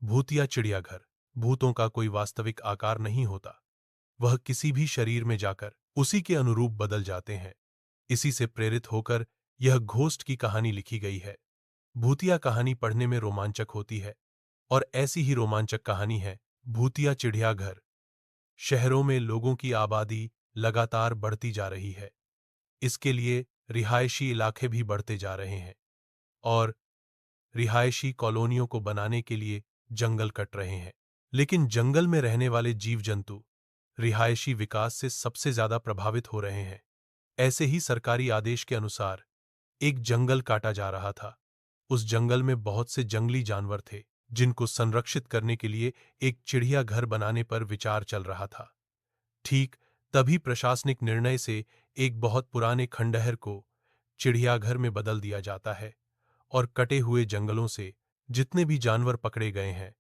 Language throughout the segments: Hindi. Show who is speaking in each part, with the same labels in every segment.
Speaker 1: भूतिया चिड़ियाघर। भूतों का कोई वास्तविक आकार नहीं होता। वह किसी भी शरीर में जाकर उसी के अनुरूप बदल जाते हैं। इसी से प्रेरित होकर यह घोस्ट की कहानी लिखी गई है। भूतिया कहानी पढ़ने में रोमांचक होती है और ऐसी ही रोमांचक कहानी है भूतिया चिड़ियाघर। शहरों में लोगों की आबादी लगातार बढ़ती जा रही है। इसके लिए रिहायशी इलाके भी बढ़ते जा रहे हैं और रिहायशी कॉलोनियों को बनाने के लिए जंगल कट रहे हैं। लेकिन जंगल में रहने वाले जीव जंतु रिहायशी विकास से सबसे ज्यादा प्रभावित हो रहे हैं। ऐसे ही सरकारी आदेश के अनुसार एक जंगल काटा जा रहा था। उस जंगल में बहुत से जंगली जानवर थे जिनको संरक्षित करने के लिए एक चिड़ियाघर बनाने पर विचार चल रहा था। ठीक तभी प्रशासनिक निर्णय से एक बहुत पुराने खंडहर को चिड़ियाघर में बदल दिया जाता है और कटे हुए जंगलों से जितने भी जानवर पकड़े गए हैं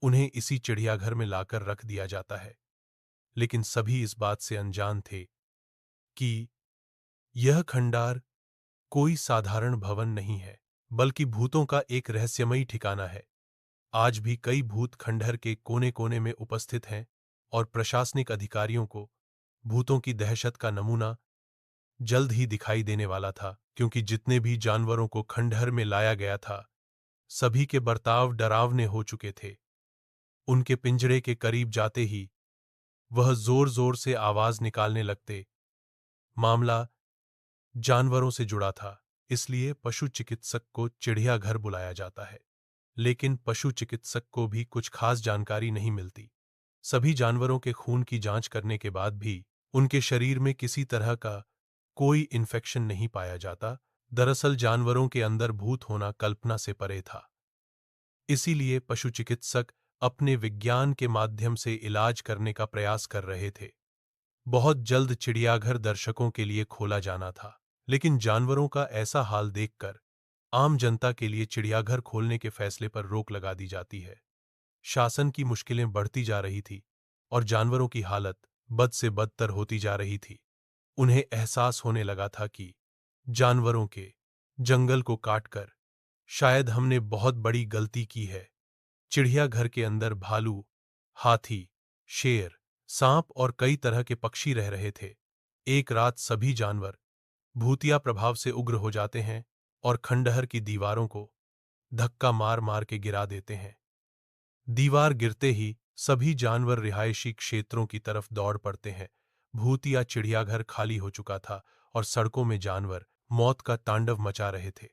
Speaker 1: उन्हें इसी चिड़ियाघर में लाकर रख दिया जाता है। लेकिन सभी इस बात से अनजान थे कि यह खंडार कोई साधारण भवन नहीं है, बल्कि भूतों का एक रहस्यमयी ठिकाना है। आज भी कई भूत खंडहर के कोने कोने में उपस्थित हैं और प्रशासनिक अधिकारियों को भूतों की दहशत का नमूना जल्द ही दिखाई देने वाला था, क्योंकि जितने भी जानवरों को खंडहर में लाया गया था सभी के बर्ताव डरावने हो चुके थे। उनके पिंजरे के करीब जाते ही वह जोर जोर से आवाज निकालने लगते। मामला जानवरों से जुड़ा था, इसलिए पशु चिकित्सक को चिड़ियाघर बुलाया जाता है। लेकिन पशु चिकित्सक को भी कुछ खास जानकारी नहीं मिलती। सभी जानवरों के खून की जांच करने के बाद भी उनके शरीर में किसी तरह का कोई इन्फेक्शन नहीं पाया जाता। दरअसल जानवरों के अंदर भूत होना कल्पना से परे था। इसीलिए पशु चिकित्सक अपने विज्ञान के माध्यम से इलाज करने का प्रयास कर रहे थे। बहुत जल्द चिड़ियाघर दर्शकों के लिए खोला जाना था, लेकिन जानवरों का ऐसा हाल देखकर आम जनता के लिए चिड़ियाघर खोलने के फैसले पर रोक लगा दी जाती है। शासन की मुश्किलें बढ़ती जा रही थी और जानवरों की हालत बद से बदतर होती जा रही थी। उन्हें एहसास होने लगा था कि जानवरों के जंगल को काटकर शायद हमने बहुत बड़ी गलती की है। चिड़ियाघर के अंदर भालू, हाथी, शेर, सांप और कई तरह के पक्षी रह रहे थे। एक रात सभी जानवर भूतिया प्रभाव से उग्र हो जाते हैं और खंडहर की दीवारों को धक्का मार मार के गिरा देते हैं। दीवार गिरते ही सभी जानवर रिहायशी क्षेत्रों की तरफ दौड़ पड़ते हैं। भूतिया चिड़ियाघर खाली हो चुका था और सड़कों में जानवर मौत का तांडव मचा रहे थे।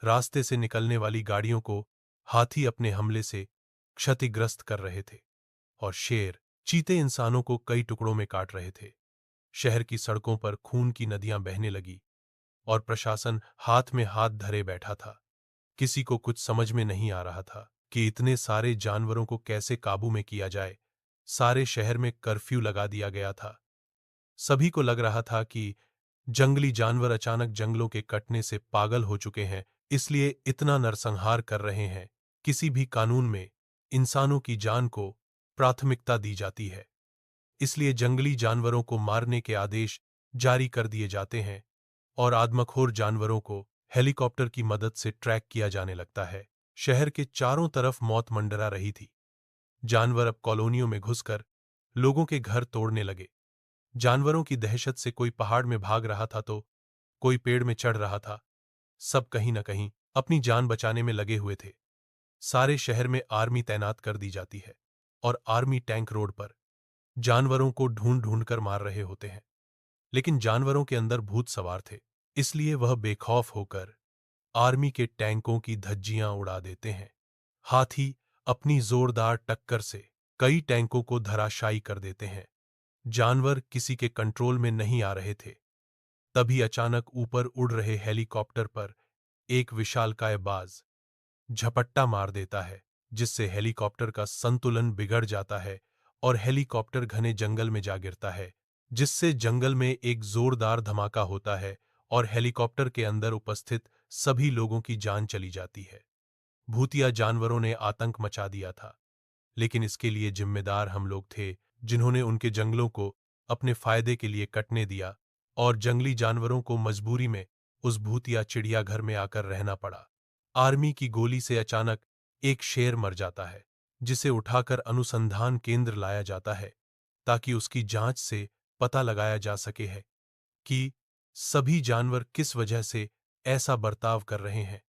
Speaker 1: रास्ते से निकलने वाली गाड़ियों को हाथी अपने हमले से क्षतिग्रस्त कर रहे थे और शेर, चीते इंसानों को कई टुकड़ों में काट रहे थे। शहर की सड़कों पर खून की नदियां बहने लगी और प्रशासन हाथ में हाथ धरे बैठा था। किसी को कुछ समझ में नहीं आ रहा था कि इतने सारे जानवरों को कैसे काबू में किया जाए। सारे शहर में कर्फ्यू लगा दिया गया था। सभी को लग रहा था कि जंगली जानवर अचानक जंगलों के कटने से पागल हो चुके हैं, इसलिए इतना नरसंहार कर रहे हैं। किसी भी कानून में इंसानों की जान को प्राथमिकता दी जाती है, इसलिए जंगली जानवरों को मारने के आदेश जारी कर दिए जाते हैं और आदमखोर जानवरों को हेलीकॉप्टर की मदद से ट्रैक किया जाने लगता है। शहर के चारों तरफ मौत मंडरा रही थी। जानवर अब कॉलोनियों में घुसकर लोगों के घर तोड़ने लगे। जानवरों की दहशत से कोई पहाड़ में भाग रहा था तो कोई पेड़ में चढ़ रहा था। सब कहीं न कहीं अपनी जान बचाने में लगे हुए थे। सारे शहर में आर्मी तैनात कर दी जाती है और आर्मी टैंक रोड पर जानवरों को ढूंढ ढूंढ कर मार रहे होते हैं। लेकिन जानवरों के अंदर भूत सवार थे, इसलिए वह बेखौफ होकर आर्मी के टैंकों की धज्जियां उड़ा देते हैं। हाथी अपनी जोरदार टक्कर से कई टैंकों को धराशायी कर देते हैं। जानवर किसी के कंट्रोल में नहीं आ रहे थे। तभी अचानक ऊपर उड़ रहे हेलीकॉप्टर पर एक विशालकाय बाज झपट्टा मार देता है, जिससे हेलीकॉप्टर का संतुलन बिगड़ जाता है और हेलीकॉप्टर घने जंगल में जा गिरता है, जिससे जंगल में एक जोरदार धमाका होता है और हेलीकॉप्टर के अंदर उपस्थित सभी लोगों की जान चली जाती है। भूतिया जानवरों ने आतंक मचा दिया था, लेकिन इसके लिए जिम्मेदार हम लोग थे जिन्होंने उनके जंगलों को अपने फायदे के लिए कटने दिया और जंगली जानवरों को मजबूरी में उस भूतिया चिड़ियाघर में आकर रहना पड़ा। आर्मी की गोली से अचानक एक शेर मर जाता है जिसे उठाकर अनुसंधान केंद्र लाया जाता है ताकि उसकी जांच से पता लगाया जा सके है कि सभी जानवर किस वजह से ऐसा बर्ताव कर रहे हैं।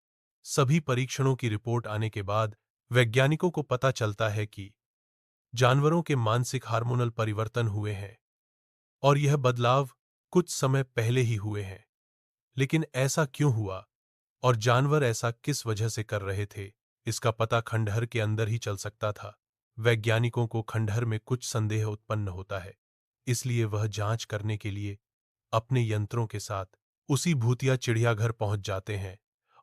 Speaker 1: सभी परीक्षणों की रिपोर्ट आने के बाद वैज्ञानिकों को पता चलता है कि जानवरों के मानसिक हार्मोनल परिवर्तन हुए हैं और यह बदलाव कुछ समय पहले ही हुए हैं। लेकिन ऐसा क्यों हुआ और जानवर ऐसा किस वजह से कर रहे थे, इसका पता खंडहर के अंदर ही चल सकता था। वैज्ञानिकों को खंडहर में कुछ संदेह उत्पन्न होता है, इसलिए वह जांच करने के लिए अपने यंत्रों के साथ उसी भूतिया चिड़ियाघर पहुंच जाते हैं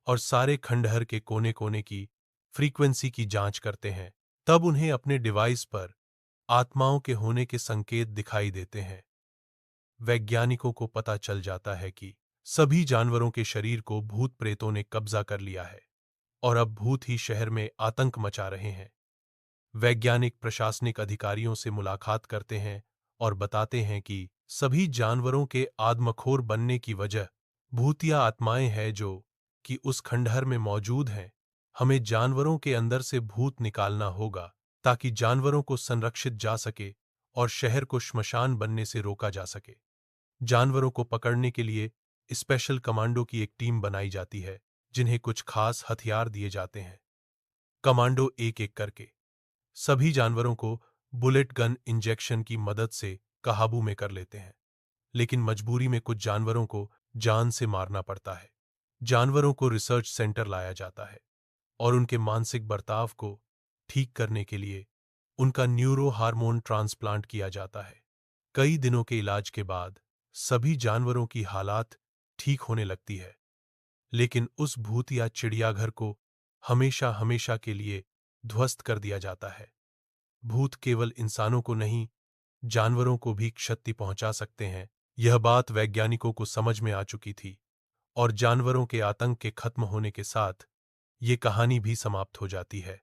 Speaker 1: और सारे खंडहर के कोने कोने की फ्रीक्वेंसी की जांच करते हैं। तब उन्हें अपने डिवाइस पर आत्माओं के होने के संकेत दिखाई देते हैं। वैज्ञानिकों को पता चल जाता है कि सभी जानवरों के शरीर को भूत प्रेतों ने कब्जा कर लिया है और अब भूत ही शहर में आतंक मचा रहे हैं। वैज्ञानिक प्रशासनिक अधिकारियों से मुलाकात करते हैं और बताते हैं कि सभी जानवरों के आदमखोर बनने की वजह भूतिया आत्माएं हैं जो कि उस खंडहर में मौजूद हैं। हमें जानवरों के अंदर से भूत निकालना होगा ताकि जानवरों को संरक्षित जा सके और शहर को श्मशान बनने से रोका जा सके। जानवरों को पकड़ने के लिए स्पेशल कमांडो की एक टीम बनाई जाती है, जिन्हें कुछ खास हथियार दिए जाते हैं। कमांडो एक एक करके सभी जानवरों को बुलेट गन इंजेक्शन की मदद से काबू में कर लेते हैं, लेकिन मजबूरी में कुछ जानवरों को जान से मारना पड़ता है। जानवरों को रिसर्च सेंटर लाया जाता है और उनके मानसिक बर्ताव को ठीक करने के लिए उनका न्यूरो हार्मोन ट्रांसप्लांट किया जाता है। कई दिनों के इलाज के बाद सभी जानवरों की हालात ठीक होने लगती है, लेकिन उस भूतिया चिड़ियाघर को हमेशा हमेशा के लिए ध्वस्त कर दिया जाता है। भूत केवल इंसानों को नहीं, जानवरों को भी क्षति पहुंचा सकते हैं। यह बात वैज्ञानिकों को समझ में आ चुकी थी और जानवरों के आतंक के खत्म होने के साथ ये कहानी भी समाप्त हो जाती है।